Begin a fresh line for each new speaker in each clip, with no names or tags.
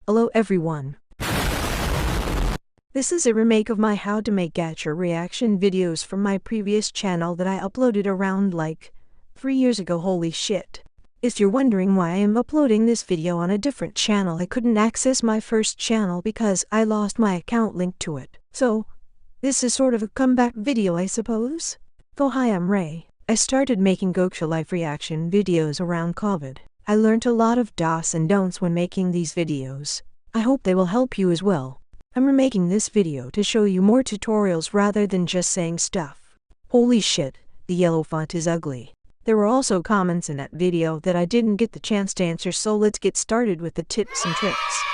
Hello everyone. This is a remake of my how to make gacha reaction videos from my previous channel that I uploaded around like 3 years ago. Holy shit. If you're wondering why I am uploading this video on a different channel, I couldn't access my first channel because I lost my account link to it. So, this is sort of a comeback video, I suppose. So hi, I'm Ray. I started making Gacha life reaction videos around COVID. I learned a lot of do's and don'ts when making these videos. I hope they will help you as well. I'm remaking this video to show you more tutorials rather than just saying stuff. Holy shit, the yellow font is ugly. There were also comments in that video that I didn't get the chance to answer, so let's get started with the tips and tricks.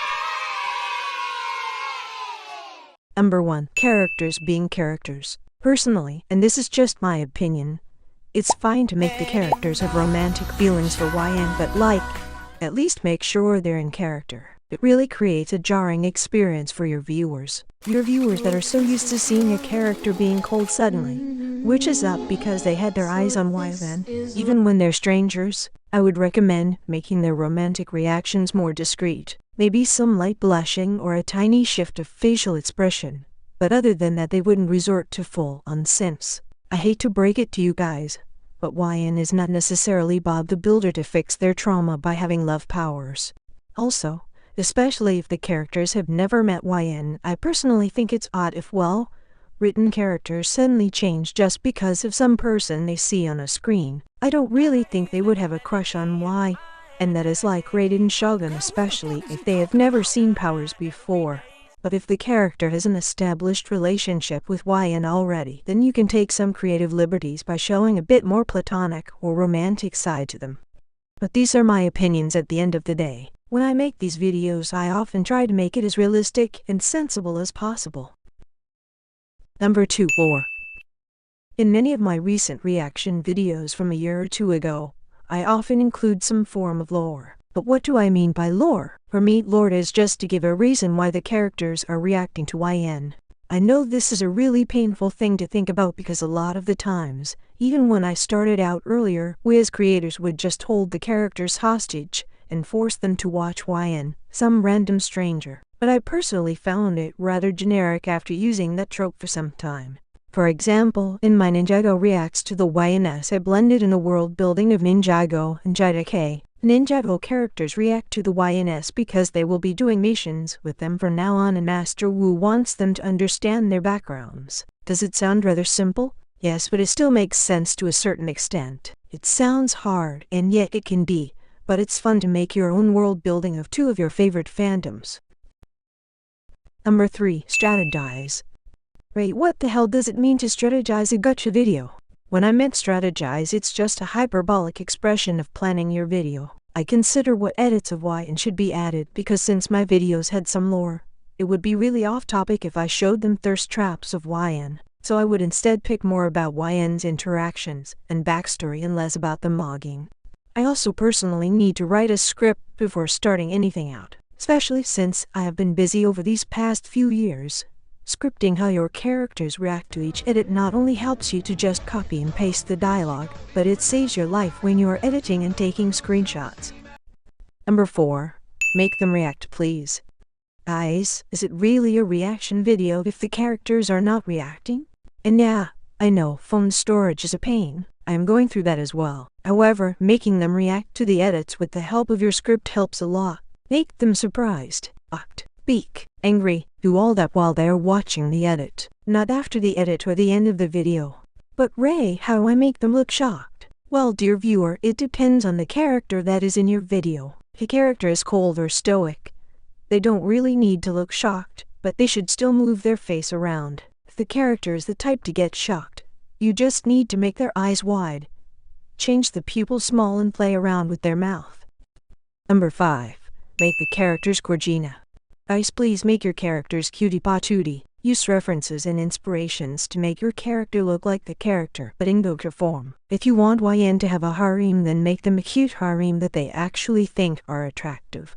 Number 1. Characters being characters. Personally, and this is just my opinion, it's fine to make the characters have romantic feelings for YN, but at least make sure they're in character. It really creates a jarring experience for your viewers. Your viewers that are so used to seeing a character being cold suddenly, which is up because they had their eyes on YN, even when they're strangers. I would recommend making their romantic reactions more discreet. Maybe some light blushing or a tiny shift of facial expression. But other than that, they wouldn't resort to full-on simps. I hate to break it to you guys, but YN is not necessarily Bob the Builder to fix their trauma by having love powers. Also, especially if the characters have never met YN, I personally think it's odd if well-written characters suddenly change just because of some person they see on a screen. I don't really think they would have a crush on YN, and that is like Raiden Shogun, especially if they have never seen powers before. But if the character has an established relationship with YN already, then you can take some creative liberties by showing a bit more platonic or romantic side to them. But these are my opinions at the end of the day. When I make these videos, I often try to make it as realistic and sensible as possible. Number 2. Lore. In many of my recent reaction videos from a year or two ago, I often include some form of lore. But what do I mean by lore? For me, lore is just to give a reason why the characters are reacting to YN. I know this is a really painful thing to think about because a lot of the times, even when I started out earlier, we as creators would just hold the characters hostage and force them to watch YN, some random stranger. But I personally found it rather generic after using that trope for some time. For example, in my Ninjago reacts to the YNs, I blended in the world building of Ninjago and JK. Ninjago characters react to the YNs because they will be doing missions with them from now on, and Master Wu wants them to understand their backgrounds. Does it sound rather simple? Yes, but it still makes sense to a certain extent. It sounds hard, and yet it can be, but it's fun to make your own world building of two of your favorite fandoms. Number 3. Strategize. Wait, what the hell does it mean to strategize a gacha video? When I meant strategize, it's just a hyperbolic expression of planning your video. I consider what edits of YN should be added because since my videos had some lore, it would be really off topic if I showed them thirst traps of YN. So I would instead pick more about YN's interactions and backstory and less about them mogging. I also personally need to write a script before starting anything out, especially since I have been busy over these past few years. Scripting how your characters react to each edit not only helps you to just copy and paste the dialogue, but it saves your life when you are editing and taking screenshots. Number 4. Make them react, please. Guys, is it really a reaction video if the characters are not reacting? And yeah, I know phone storage is a pain. I am going through that as well. However, making them react to the edits with the help of your script helps a lot. Make them surprised, shocked, speak, angry, do all that while they are watching the edit, not after the edit or the end of the video. But Ray, how do I make them look shocked? Well, dear viewer, it depends on the character that is in your video. If a character is cold or stoic, they don't really need to look shocked, but they should still move their face around. If the character is the type to get shocked, you just need to make their eyes wide, change the pupils small, and play around with their mouth. Number 5. Make the characters gorgina. Guys, please make your characters cutie patootie. Use references and inspirations to make your character look like the character, but in Gacha form. If you want YN to have a harem, then make them a cute harem that they actually think are attractive.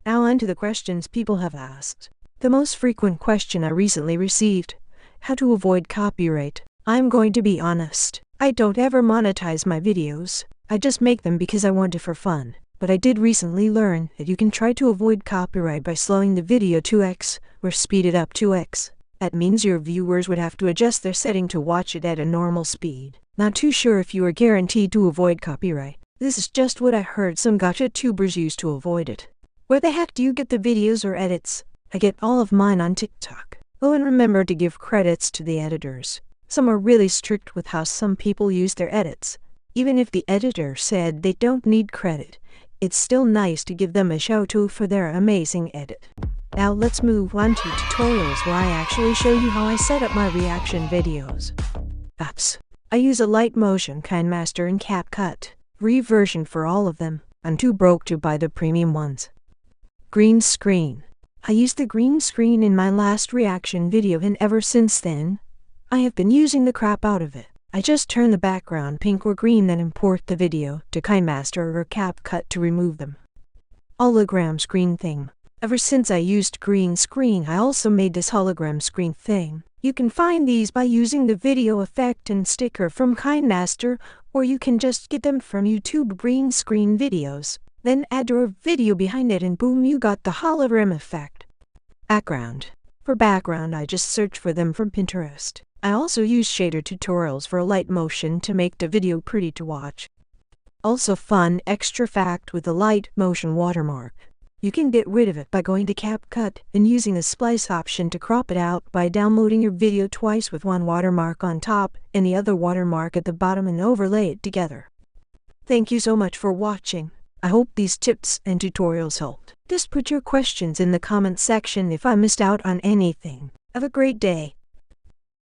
Now on to the questions people have asked. The most frequent question I recently received: how to avoid copyright. I'm going to be honest. I don't ever monetize my videos. I just make them because I want it for fun. but I did recently learn that you can try to avoid copyright by slowing the video 2x or speed it up 2x. That means your viewers would have to adjust their setting to watch it at a normal speed. Not too sure if you are guaranteed to avoid copyright. This is just what I heard some Gacha tubers use to avoid it. Where the heck do you get the videos or edits? I get all of mine on TikTok. Oh, and remember to give credits to the editors. Some are really strict with how some people use their edits. Even if the editor said they don't need credit, it's still nice to give them a shout-out for their amazing edit. Now let's move on to tutorials where I actually show you how I set up my reaction videos. Apps. I use a light motion KineMaster and CapCut. Free version for all of them. I'm too broke to buy the premium ones. Green screen. I used the green screen in my last reaction video, and ever since then, I have been using the crap out of it. I just turn the background pink or green, then import the video to KineMaster or CapCut to remove them. Hologram screen thing. Ever since I used green screen, I also made this hologram screen thing. You can find these by using the video effect and sticker from KineMaster, or you can just get them from YouTube green screen videos. Then add your video behind it and boom, you got the hologram effect. Background. For background, I just search for them from Pinterest. I also use shader tutorials for light motion to make the video pretty to watch. Also fun extra fact with the light motion watermark. You can get rid of it by going to CapCut and using the splice option to crop it out by downloading your video twice with one watermark on top and the other watermark at the bottom and overlay it together. Thank you so much for watching. I hope these tips and tutorials helped. Just put your questions in the comment section if I missed out on anything. Have a great day.